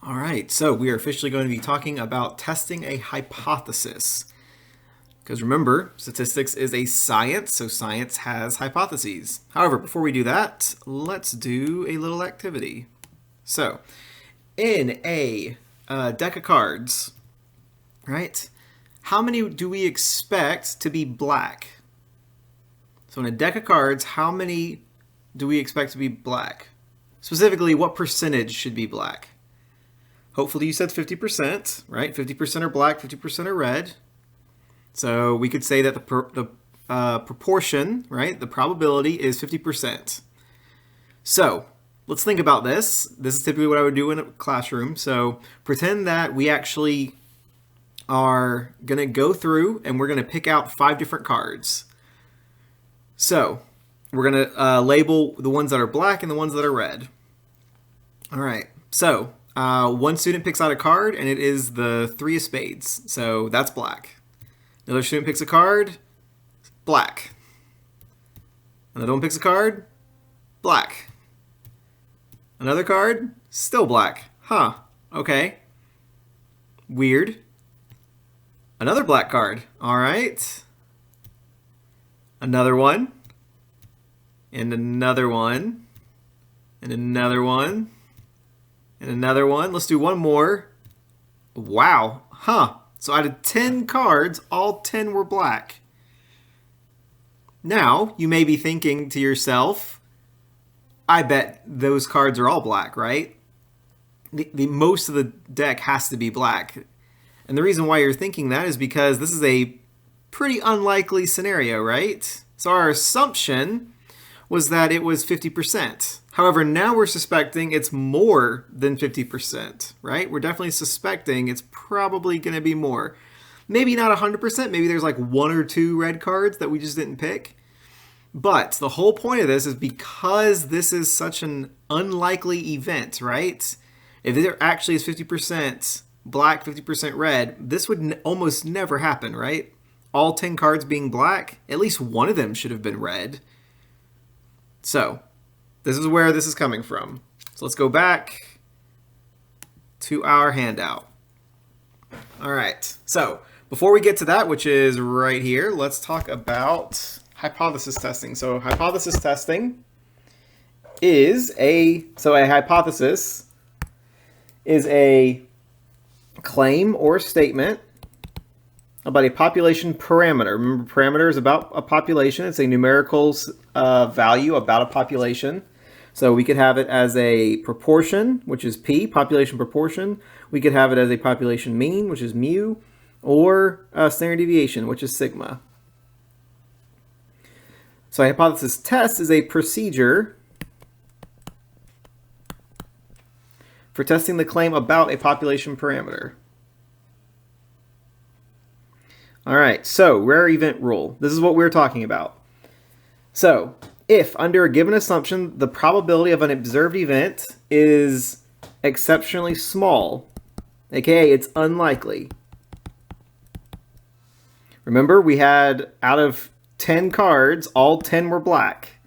All right, so we are officially going to be talking about testing a hypothesis. Because remember, statistics is a science, so science has hypotheses. However, before we do that, let's do a little activity. So, in a deck of cards, right, how many do we expect to be black? So in a deck of cards, how many do we expect to be black? Specifically, what percentage should be black? Hopefully you said 50%, right? 50% are black, 50% are red. So we could say that the proportion, right, the probability is 50%. So let's think about this. This is typically what I would do in a classroom. So pretend that we actually are going to go through and we're going to pick out 5 different cards. So we're going to label the ones that are black and the ones that are red. All right, so one student picks out a card, and it is the 3 of spades, so that's black. Another student picks a card, black. Another one picks a card, black. Another card, still black. Huh, okay. Weird. Another black card, all right. Another one, and another one, and another one. And another one. Let's do one more. Wow. Huh. So out of 10 cards, all 10 were black. Now, you may be thinking to yourself, I bet those cards are all black, right? The most of the deck has to be black. And the reason why you're thinking that is because this is a pretty unlikely scenario, right? So our assumption was that it was 50%. However, now we're suspecting it's more than 50%, right? We're definitely suspecting it's probably going to be more. Maybe not 100%. Maybe there's like 1 or 2 red cards that we just didn't pick. But the whole point of this is because this is such an unlikely event, right? If there actually is 50% black, 50% red, this would almost never happen, right? All 10 cards being black, at least one of them should have been red. So this is where this is coming from. So let's go back to our handout. All right. So before we get to that, which is right here, let's talk about hypothesis testing. So hypothesis testing is a hypothesis is a claim or statement about a population parameter. Remember, parameter is about a population. It's a numerical value about a population. So we could have it as a proportion, which is P, population proportion. We could have it as a population mean, which is mu, or a standard deviation, which is sigma. So a hypothesis test is a procedure for testing the claim about a population parameter. All right, so rare event rule. This is what we're talking about. So if under a given assumption, the probability of an observed event is exceptionally small, aka it's unlikely. Remember, we had out of 10 cards, all 10 were black.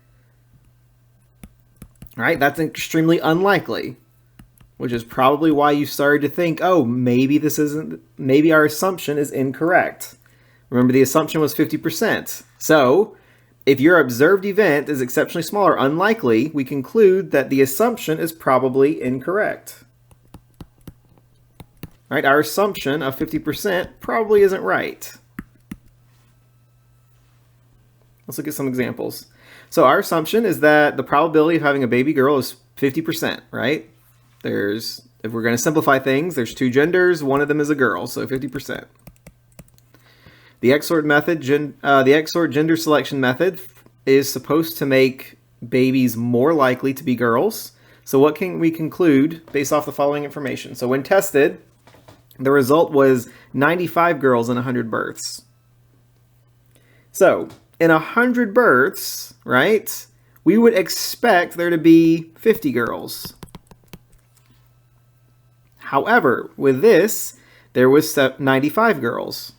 All right, that's extremely unlikely, which is probably why you started to think, oh, maybe our assumption is incorrect. Remember, the assumption was 50%. So if your observed event is exceptionally small or unlikely, we conclude that the assumption is probably incorrect. All right, our assumption of 50% probably isn't right. Let's look at some examples. So our assumption is that the probability of having a baby girl is 50%, right? If we're going to simplify things, there's 2 genders, one of them is a girl, so 50%. The XOR method, the XOR gender selection method is supposed to make babies more likely to be girls. So what can we conclude based off the following information? So when tested, the result was 95 girls in 100 births. So in 100 births, right, we would expect there to be 50 girls. However, with this, there was 95 girls.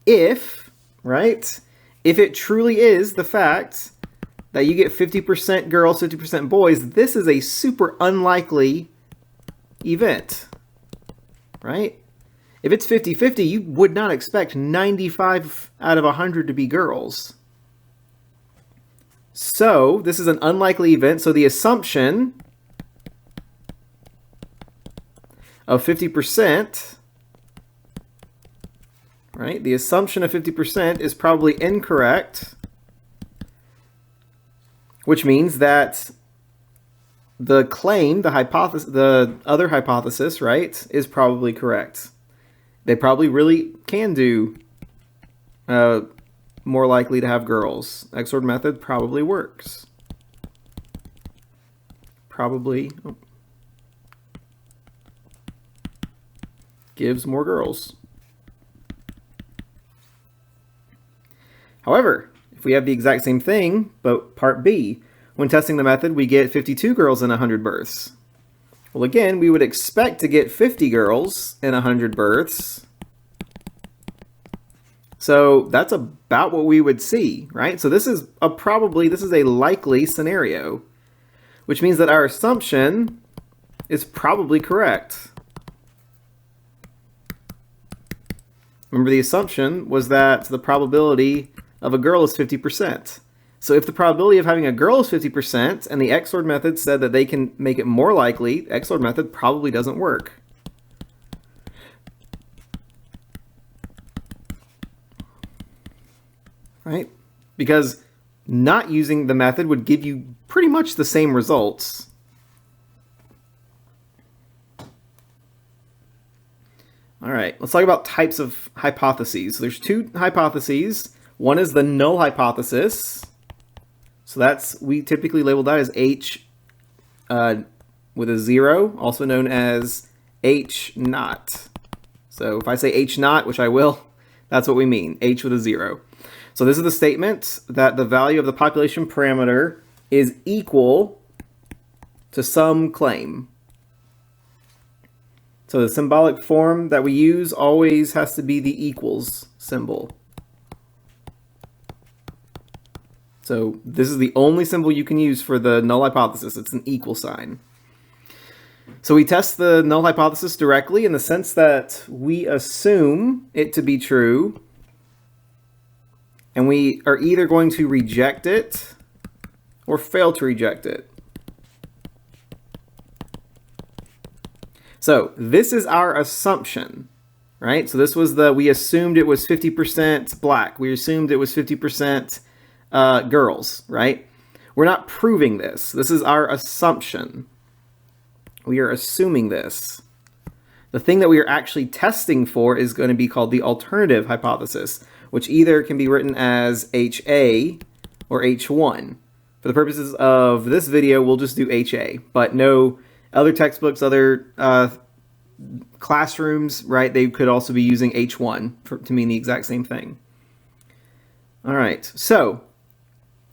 If it truly is the fact that you get 50% girls, 50% boys, this is a super unlikely event, right? If it's 50-50, you would not expect 95 out of 100 to be girls. So this is an unlikely event. So the assumption of 50%, right? The assumption of 50% is probably incorrect, which means that the claim, the hypothesis, the other hypothesis, right, is probably correct. They probably really can do more likely to have girls. XOR method probably works. Probably gives more girls. However, if we have the exact same thing, but part B, when testing the method, we get 52 girls in 100 births. Well, again, we would expect to get 50 girls in 100 births. So that's about what we would see, right? So this is a likely scenario, which means that our assumption is probably correct. Remember, the assumption was that the probability of a girl is 50%. So if the probability of having a girl is 50% and the XOR method said that they can make it more likely, the XOR method probably doesn't work. Right? Because not using the method would give you pretty much the same results. All right, let's talk about types of hypotheses. So there's two hypotheses. One is the null hypothesis. So we typically label that as H with a 0, also known as H naught. So if I say H naught, which I will, that's what we mean, H with a 0. So this is the statement that the value of the population parameter is equal to some claim. So the symbolic form that we use always has to be the equals symbol. So this is the only symbol you can use for the null hypothesis. It's an equal sign. So we test the null hypothesis directly in the sense that we assume it to be true, and we are either going to reject it or fail to reject it. So this is our assumption, right? So this was we assumed it was 50% black. We assumed it was 50% girls, right? We're not proving this. This is our assumption. We are assuming this. The thing that we are actually testing for is going to be called the alternative hypothesis, which either can be written as HA or H1. For the purposes of this video, we'll just do HA, but no other textbooks, other classrooms, right? They could also be using H1 to mean the exact same thing. All right, so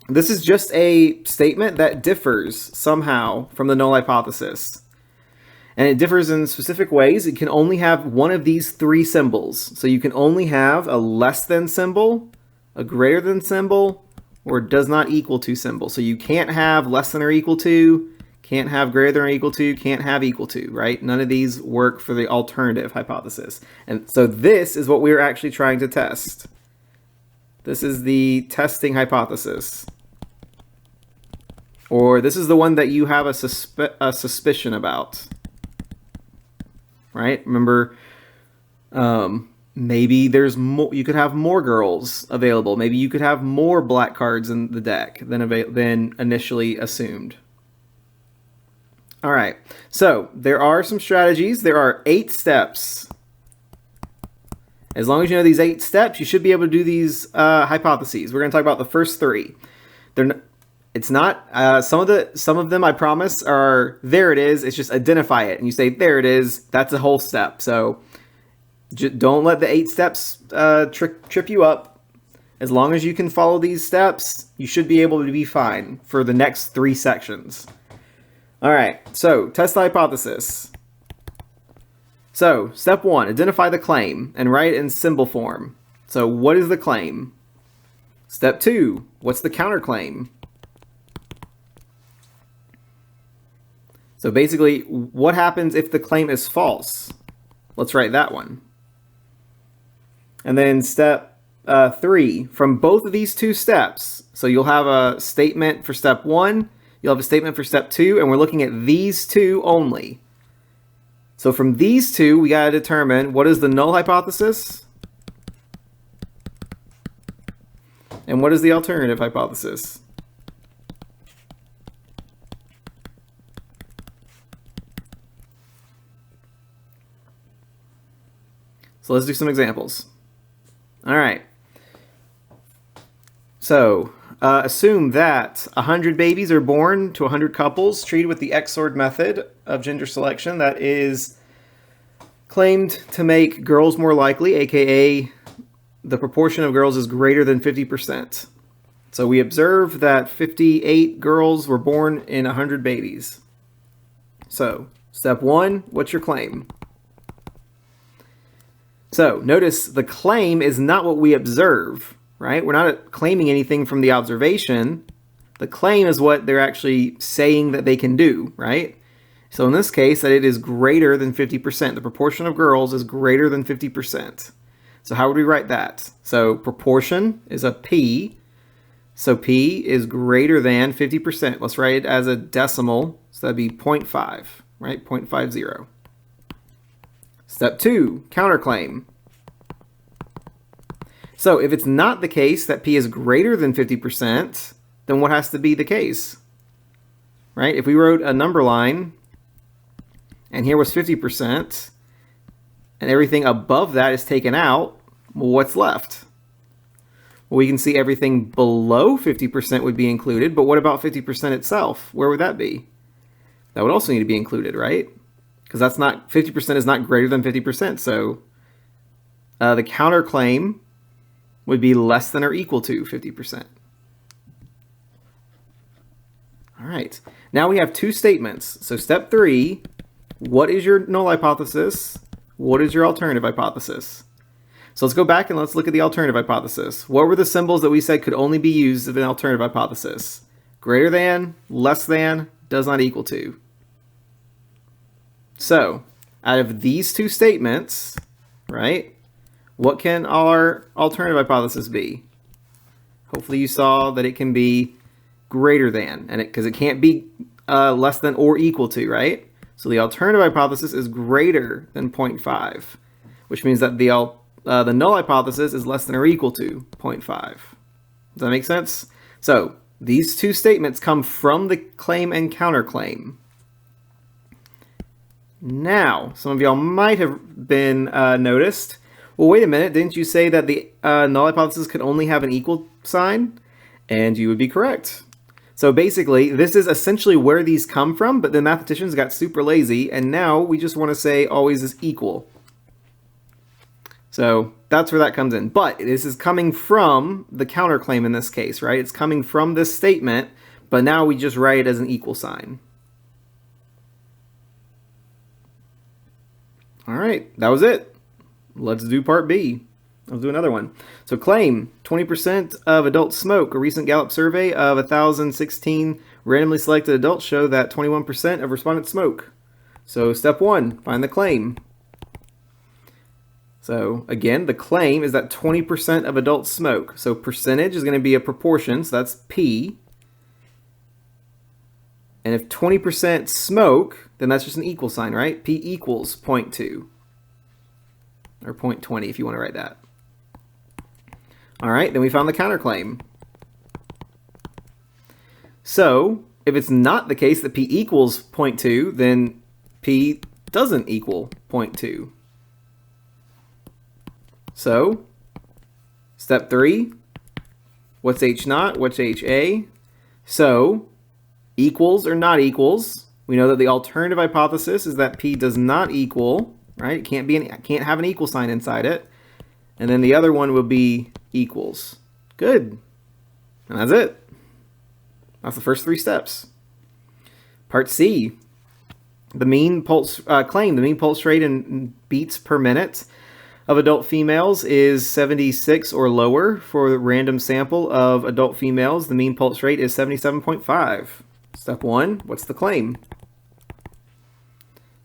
this is just a statement that differs somehow from the null hypothesis. And it differs in specific ways. It can only have one of these three symbols. So you can only have a less than symbol, a greater than symbol, or does not equal to symbol. So you can't have less than or equal to, can't have greater than or equal to, can't have equal to, right? None of these work for the alternative hypothesis. And so this is what we're actually trying to test. This is the testing hypothesis. Or this is the one that you have a suspicion about. Right? Remember, maybe there's more. You could have more girls available. Maybe you could have more black cards in the deck than initially assumed. All right. So there are some strategies. There are 8 steps. As long as you know these 8 steps, you should be able to do these hypotheses. We're going to talk about the first 3. It's not, some of them I promise are, there it is, it's just identify it. And you say, there it is, that's a whole step. So don't let the 8 steps trip you up. As long as you can follow these steps, you should be able to be fine for the next 3 sections. All right, so test the hypothesis. So step 1, identify the claim and write it in symbol form. So what is the claim? Step 2, what's the counterclaim? So basically, what happens if the claim is false? Let's write that one. And then step 3, from both of these two steps, so you'll have a statement for step 1, you'll have a statement for step 2, and we're looking at these two only. So from these two, we got to determine what is the null hypothesis and what is the alternative hypothesis. So let's do some examples. All right. So assume that 100 babies are born to 100 couples treated with the XORed method of gender selection that is claimed to make girls more likely, aka the proportion of girls is greater than 50%. So we observe that 58 girls were born in 100 babies. So step 1, what's your claim? So notice the claim is not what we observe, right? We're not claiming anything from the observation. The claim is what they're actually saying that they can do, right? So in this case, that it is greater than 50%. The proportion of girls is greater than 50%. So how would we write that? So proportion is a P. So P is greater than 50%. Let's write it as a decimal. So that'd be 0.5, right? 0.50. Step 2, counterclaim. So if it's not the case that P is greater than 50%, then what has to be the case? Right? If we wrote a number line, and here was 50%, and everything above that is taken out, well, what's left? Well, we can see everything below 50% would be included, but what about 50% itself? Where would that be? That would also need to be included, right? Because that's not 50% is not greater than 50%. So the counterclaim would be less than or equal to 50%. All right. Now we have two statements. So step 3, what is your null hypothesis? What is your alternative hypothesis? So let's go back and let's look at the alternative hypothesis. What were the symbols that we said could only be used as an alternative hypothesis? Greater than, less than, does not equal to. So, out of these two statements, right, what can our alternative hypothesis be? Hopefully you saw that it can be greater than, and because it can't be less than or equal to, right? So the alternative hypothesis is greater than 0.5, which means that the null hypothesis is less than or equal to 0.5. Does that make sense? So these two statements come from the claim and counterclaim. Now, some of y'all might have been noticed. Well, wait a minute, didn't you say that the null hypothesis could only have an equal sign? And you would be correct. So basically, this is essentially where these come from, but the mathematicians got super lazy, and now we just want to say always is equal. So that's where that comes in. But this is coming from the counterclaim in this case, right? It's coming from this statement, but now we just write it as an equal sign. All right, that was it. Let's do part B. Let's do another one. So claim, 20% of adults smoke. A recent Gallup survey of 1,016 randomly selected adults show that 21% of respondents smoke. So step 1, find the claim. So again, the claim is that 20% of adults smoke. So percentage is going to be a proportion, so that's P. And if 20% smoke, then that's just an equal sign, right? P equals 0.2. Or 0.20 if you want to write that. All right, then we found the counterclaim. So if it's not the case that P equals 0.2, then P doesn't equal 0.2. So step 3, what's H naught? What's HA? So equals or not equals, we know that the alternative hypothesis is that P does not equal, right? It can't have an equal sign inside it. And then the other one will be equals. Good. And that's it. That's the first 3 steps. Part C, the mean pulse claim. The mean pulse rate in beats per minute of adult females is 76 or lower. For the random sample of adult females, the mean pulse rate is 77.5. Step 1, what's the claim?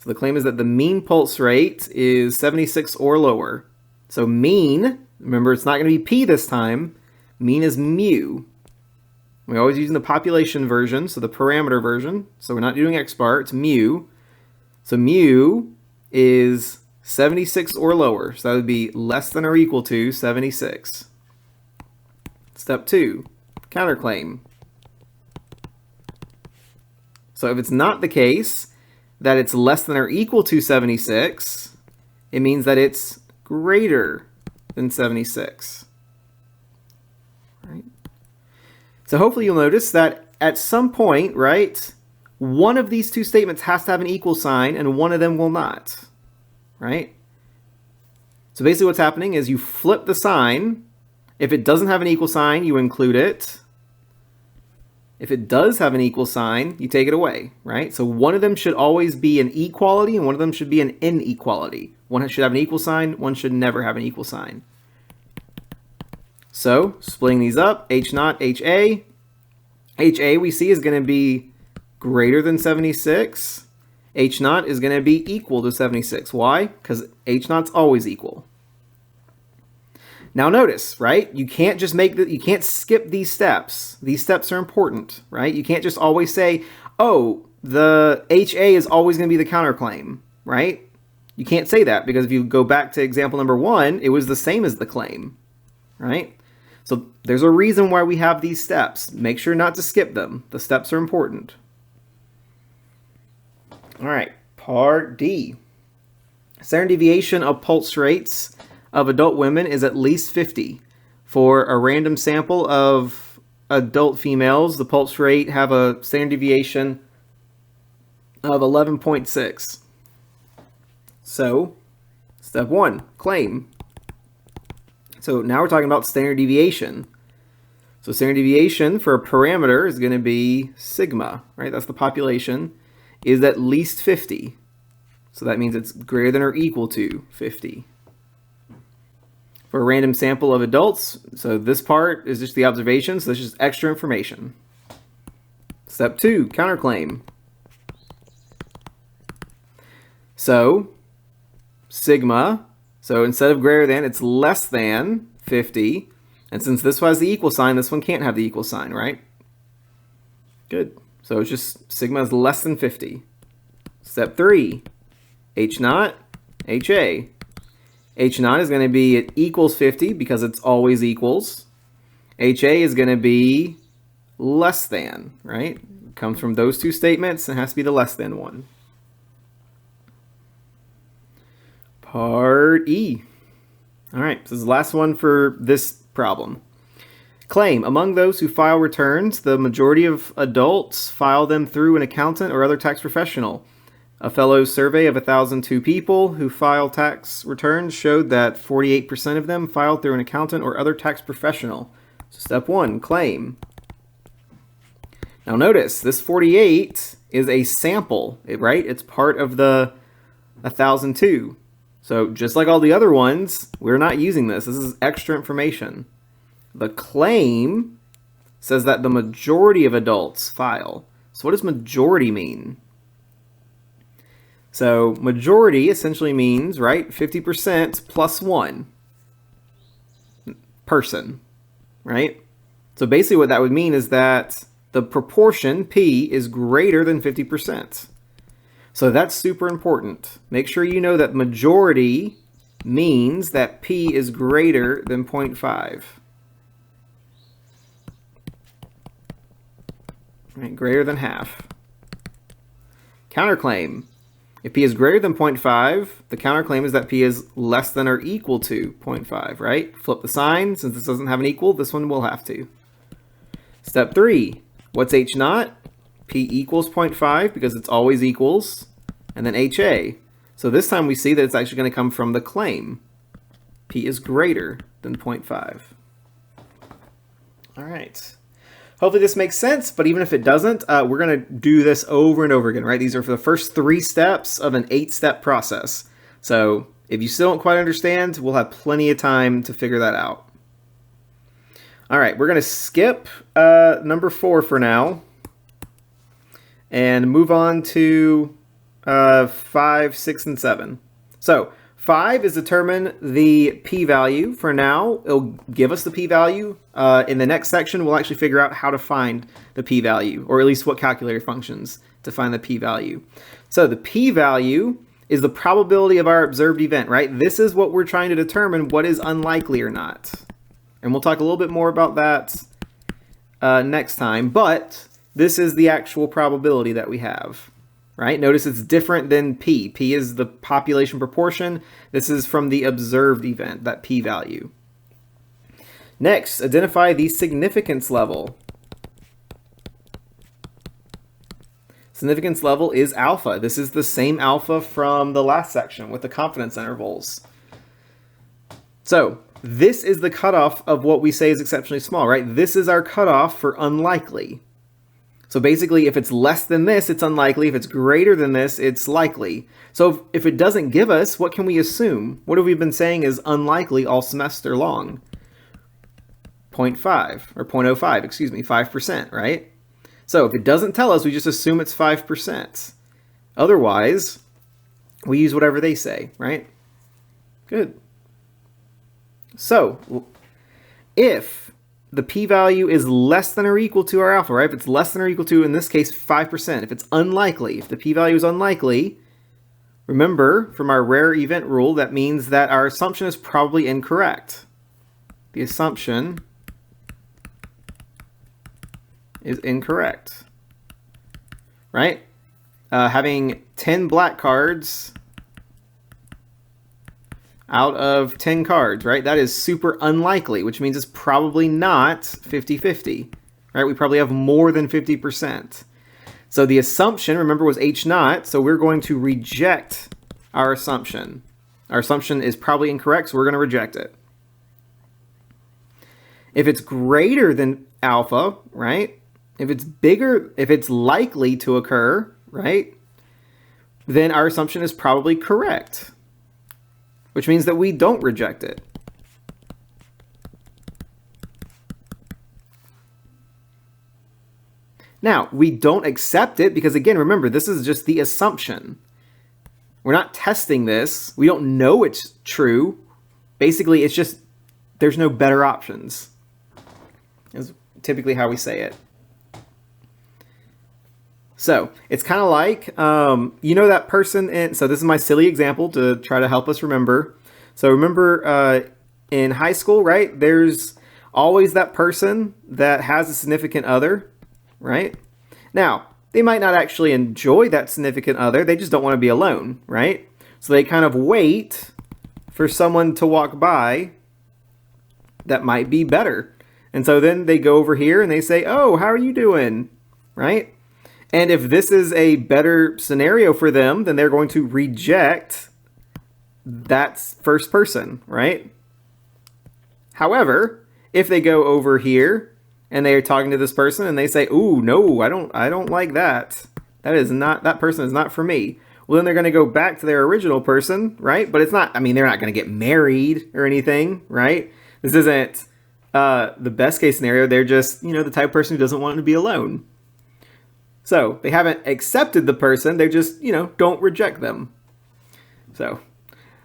So the claim is that the mean pulse rate is 76 or lower. So mean, remember it's not going to be P this time, mean is mu. We're always using the population version, so the parameter version. So we're not doing X bar, it's mu. So mu is 76 or lower. So that would be less than or equal to 76. Step 2, counterclaim. So if it's not the case that it's less than or equal to 76, it means that it's greater than 76. Right? So hopefully you'll notice that at some point, right, one of these two statements has to have an equal sign and one of them will not. Right? So basically what's happening is you flip the sign. If it doesn't have an equal sign, you include it. If it does have an equal sign, you take it away, right? So one of them should always be an equality and one of them should be an inequality. One should have an equal sign, one should never have an equal sign. So splitting these up, H naught, HA. HA we see is going to be greater than 76. H naught is going to be equal to 76. Why? Because H naught's always equal. Now notice, right? You can't just you can't skip these steps. These steps are important, right? You can't just always say, oh, the HA is always going to be the counterclaim, right? You can't say that because if you go back to example number 1, it was the same as the claim, right? So there's a reason why we have these steps. Make sure not to skip them. The steps are important. All right, part D. Standard deviation of pulse rates of adult women is at least 50. For a random sample of adult females, the pulse rate have a standard deviation of 11.6. So, step 1, claim. So now we're talking about standard deviation. So standard deviation for a parameter is going to be sigma, right? That's the population, is at least 50. So that means it's greater than or equal to 50. For a random sample of adults, so this part is just the observation, so this is just extra information. Step 2, counterclaim. So, sigma, so instead of greater than, it's less than 50. And since this one has the equal sign, this one can't have the equal sign, right? Good. So it's just sigma is less than 50. Step 3, H naught, HA. H naught is going to be it equals 50 because it's always equals. HA is going to be less than, right? It comes from those two statements and has to be the less than one. Part E. All right, this is the last one for this problem. Claim, among those who file returns, the majority of adults file them through an accountant or other tax professional. A Fellow's survey of 1,002 people who file tax returns showed that 48% of them filed through an accountant or other tax professional. So step 1, claim. Now notice, this 48 is a sample, right? It's part of the 1,002. So just like all the other ones, we're not using this. This is extra information. The claim says that the majority of adults file. So what does majority mean? So majority essentially means, right, 50% plus one person, right? So basically what that would mean is that the proportion, P, is greater than 50%. So that's super important. Make sure you know that majority means that P is greater than 0.5. Right, greater than half. Counterclaim. If P is greater than 0.5, the counterclaim is that P is less than or equal to 0.5, right? Flip the sign. Since this doesn't have an equal, this one will have to. Step 3. What's H naught? P equals 0.5 because it's always equals. And then HA. So this time we see that it's actually going to come from the claim. P is greater than 0.5. All right. Hopefully this makes sense, but even if it doesn't, we're going to do this over and over again, right? These are for the first 3 steps of an 8-step process. So if you still don't quite understand, we'll have plenty of time to figure that out. All right, we're going to skip number 4 for now and move on to 5, 6, and 7. So 5 is determine the p-value. For now, it'll give us the p-value. In the next section, we'll actually figure out how to find the p-value, or at least what calculator functions to find the p-value. So the p-value is the probability of our observed event, right? This is what we're trying to determine what is unlikely or not. And we'll talk a little bit more about that next time, but this is the actual probability that we have, right? Notice it's different than p. P is the population proportion. This is from the observed event, that p-value. Next, identify the significance level. Significance level is alpha. This is the same alpha from the last section with the confidence intervals. So this is the cutoff of what we say is exceptionally small, right? This is our cutoff for unlikely. So basically, if it's less than this, it's unlikely. If it's greater than this, it's likely. So if it doesn't give us, what can we assume? What have we been saying is unlikely all semester long? 0.5, or 0.05, excuse me, 5%, right? So if it doesn't tell us, we just assume it's 5%. Otherwise, we use whatever they say, right? Good. So if the p-value is less than or equal to our alpha, right? If it's less than or equal to, in this case, 5%. If it's unlikely, if the p-value is unlikely, remember from our rare event rule, that means that our assumption is probably incorrect. The assumption is incorrect, right? Having 10 black cards out of 10 cards, right? That is super unlikely, which means it's probably not 50-50, right? We probably have more than 50%. So the assumption, remember, was H naught, so we're going to reject our assumption. Our assumption is probably incorrect, so we're going to reject it. If it's greater than alpha, right? If it's bigger, if it's likely to occur, right? Then our assumption is probably correct, which means that we don't reject it. Now, we don't accept it because, again, remember, this is just the assumption. We're not testing this. We don't know it's true. Basically, it's just there's no better options, is typically how we say it. So it's kind of like, you know, that person in, so this is my silly example to try to help us remember. So remember in high school, right? There's always that person that has a significant other, right? Now, they might not actually enjoy that significant other. They just don't want to be alone, right? So they kind of wait for someone to walk by that might be better. And so then they go over here and they say, oh, how are you doing? Right? And if this is a better scenario for them, then they're going to reject that first person, right? However, if they go over here and they are talking to this person and they say, ooh, no, I don't like that. That person is not for me. Well, then they're going to go back to their original person, right? But it's not, I mean, they're not going to get married or anything, right? This isn't the best case scenario. They're just, you know, the type of person who doesn't want to be alone. So they haven't accepted the person. They just, you know, don't reject them. So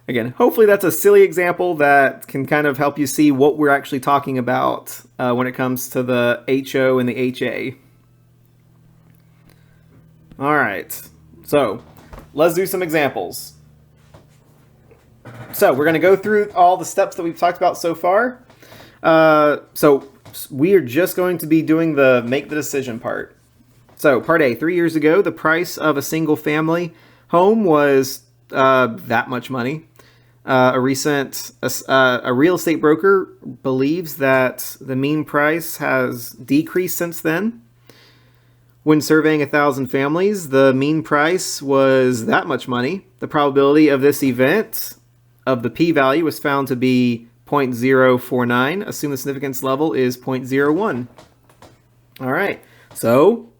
again, hopefully that's a silly example that can kind of help you see what we're actually talking about when it comes to the HO and the HA. All right. So let's do some examples. So we're going to go through all the steps that we've talked about so far. So we are just going to be doing the make the decision part. So part A, 3 years ago, the price of a single family home was that much money. A real estate broker believes that the mean price has decreased since then. When surveying 1,000 families, the mean price was that much money. The probability of this event of the p-value was found to be 0.049. Assume the significance level is 0.01. All right, so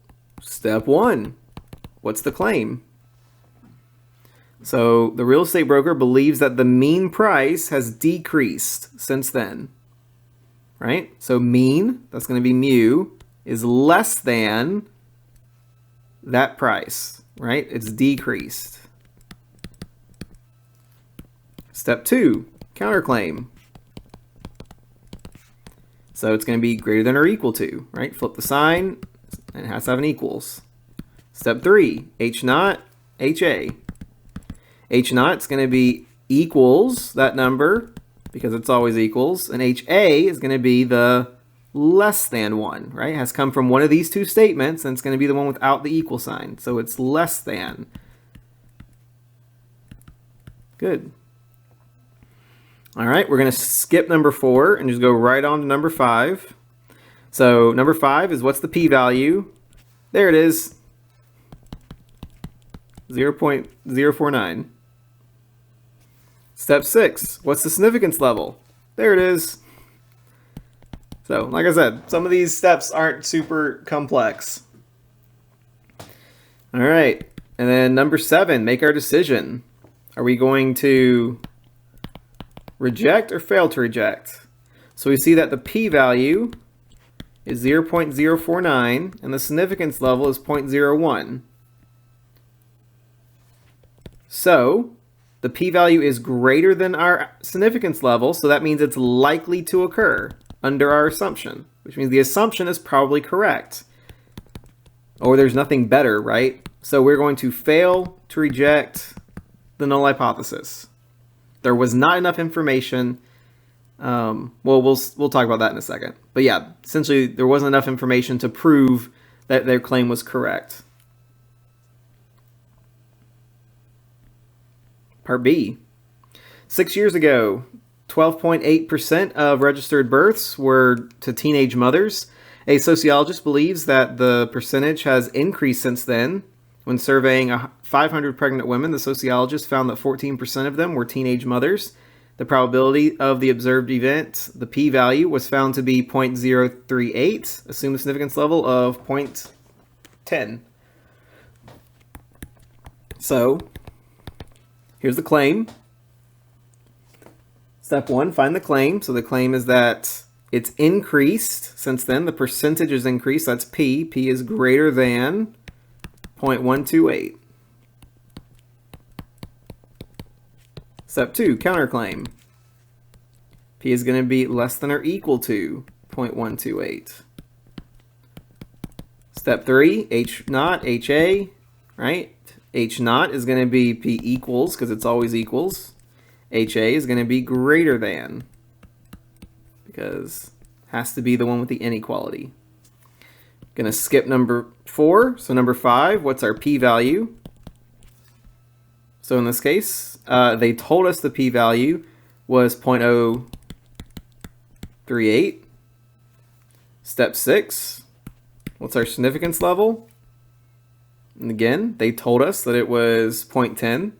step one, what's the claim? So the real estate broker believes that the mean price has decreased since then, right? So mean, that's going to be mu, is less than that price, right? It's decreased. Step 2, counterclaim. So it's going to be greater than or equal to, right? Flip the sign, and it has to have an equals. Step 3, H naught, HA. H naught is going to be equals that number, because it's always equals, and HA is going to be the less than 1, right? It has come from one of these two statements, and it's going to be the one without the equal sign. So it's less than. Good. All right, we're going to skip number 4 and just go right on to number 5. So number 5 is what's the p-value? There it is. 0.049. Step 6, what's the significance level? There it is. So, like I said, some of these steps aren't super complex. All right, and then number 7, make our decision. Are we going to reject or fail to reject? So we see that the p-value is 0.049 and the significance level is 0.01. So the p-value is greater than our significance level, so that means it's likely to occur under our assumption, which means the assumption is probably correct. Or there's nothing better, right? So we're going to fail to reject the null hypothesis. There was not enough information. Well, we'll talk about that in a second. But yeah, essentially there wasn't enough information to prove that their claim was correct. Part B. 6 years ago, 12.8% of registered births were to teenage mothers. A sociologist believes that the percentage has increased since then. When surveying 500 pregnant women, the sociologist found that 14% of them were teenage mothers. The probability of the observed event, the p-value, was found to be 0.038, assume a significance level of 0.10. So, here's the claim. Step 1, find the claim. So the claim is that it's increased since then. The percentage is increased. That's p. P is greater than 0.128. Step 2, counterclaim. P is going to be less than or equal to 0.128. Step 3, H naught, HA, right? H naught is going to be P equals, because it's always equals. HA is going to be greater than, because it has to be the one with the inequality. Going to skip number 4. So number 5, what's our p-value? So in this case, they told us the p-value was 0.038. Step 6, what's our significance level? And again, they told us that it was 0.10.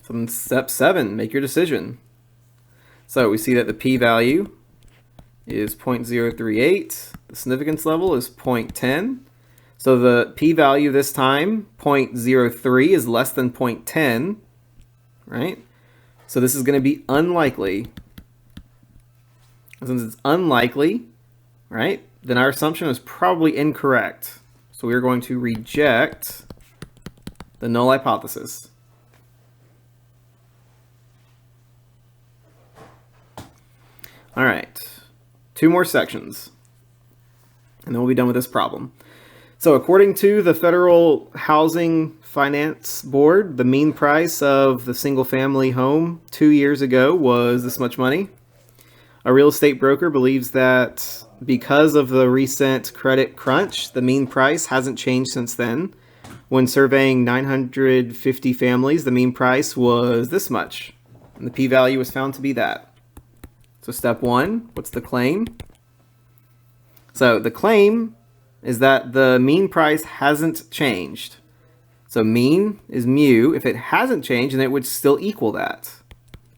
So in step 7, make your decision. So we see that the p-value is 0.038. The significance level is 0.10. So the p-value this time, 0.03, is less than 0.10, right? So this is going to be unlikely. Since it's unlikely, right, then our assumption is probably incorrect. So we're going to reject the null hypothesis. All right, 2 more sections, and then we'll be done with this problem. So according to the Federal Housing Finance Board, the mean price of the single-family home 2 years ago was this much money. A real estate broker believes that because of the recent credit crunch, the mean price hasn't changed since then. When surveying 950 families, the mean price was this much, and the p-value was found to be that. So step 1, what's the claim? So the claim is that the mean price hasn't changed. So mean is mu. If it hasn't changed, then it would still equal that.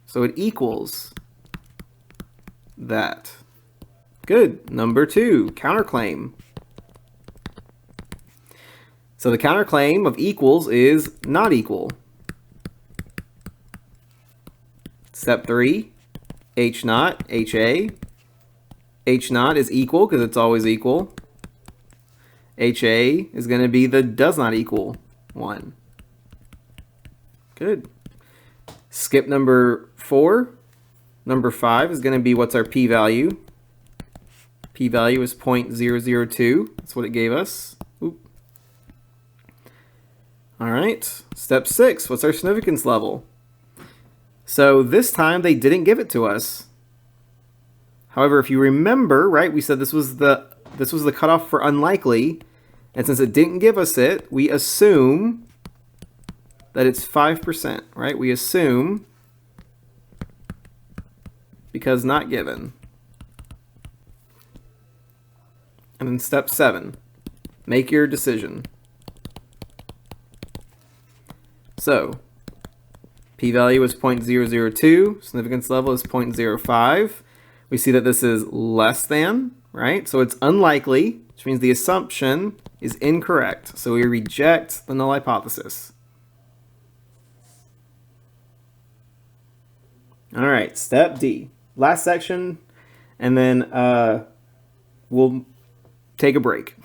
So it equals that. Good. Number 2, counterclaim. So the counterclaim of equals is not equal. Step 3, H naught, HA. H naught is equal because it's always equal. HA is going to be the does not equal 1. Good. Skip number 4. Number 5 is going to be what's our p-value. P-value is 0.002. That's what it gave us. Oop. All right. Step 6. What's our significance level? So this time they didn't give it to us. However, if you remember, right, we said this was the cutoff for unlikely, and since it didn't give us it, we assume that it's 5%, right? We assume because not given. And then step 7, make your decision. So p-value is 0.002, significance level is 0.05. We see that this is less than, right? So it's unlikely, which means the assumption is incorrect. So we reject the null hypothesis. All right, step D. Last section, and then we'll take a break.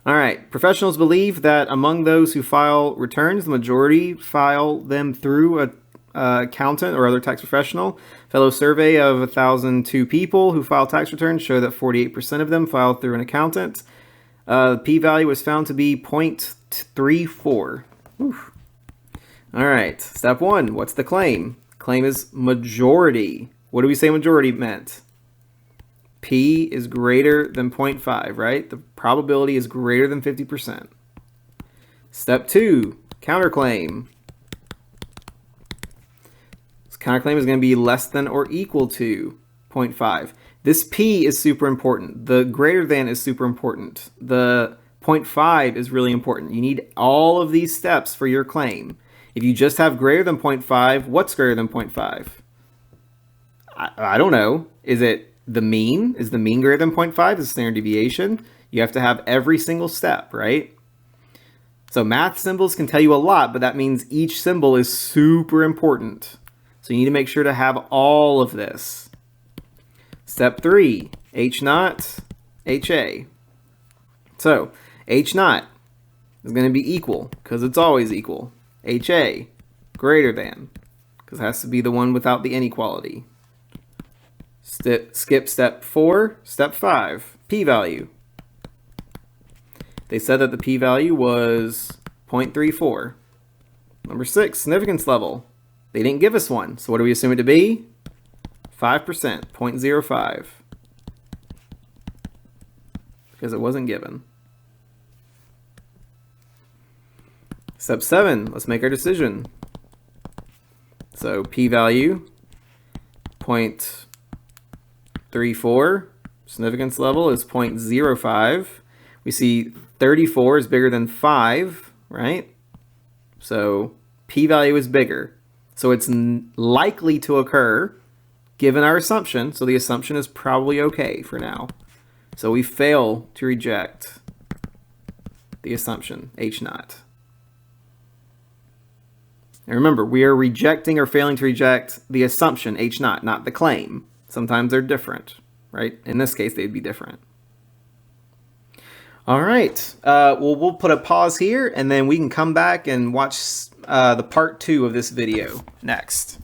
All right, professionals believe that among those who file returns, the majority file them through a accountant or other tax professional. Fellow survey of 1,002 people who file tax returns show that 48% of them filed through an accountant. The p-value was found to be 0.34. Oof. All right, step 1, what's the claim? Claim is majority. What do we say majority meant? P is greater than 0.5, right? The probability is greater than 50%. Step 2, counterclaim. This counterclaim is going to be less than or equal to 0.5. This P is super important. The greater than is super important. The 0.5 is really important. You need all of these steps for your claim. If you just have greater than 0.5, what's greater than 0.5? I don't know. Is it the mean? Is the mean greater than 0.5? Is standard deviation? You have to have every single step, right? So math symbols can tell you a lot, but that means each symbol is super important. So you need to make sure to have all of this. Step 3, H naught, HA. So H naught is going to be equal because it's always equal. HA greater than because it has to be the one without the inequality. Skip step 4, step 5, p-value. They said that the p-value was 0.34. Number 6, significance level. They didn't give us one, so what do we assume it to be? 5%, 0.05. Because it wasn't given. Step 7, let's make our decision. So p-value, 0.34. Significance level is 0.05. We see 34 is bigger than 5, right? So p-value is bigger. So it's likely to occur given our assumption. So the assumption is probably okay for now. So we fail to reject the assumption, H naught. And remember, we are rejecting or failing to reject the assumption, H naught, not the claim. Sometimes they're different, right? In this case, they'd be different. All right. Well, we'll put a pause here, and then we can come back and watch the part 2 of this video next.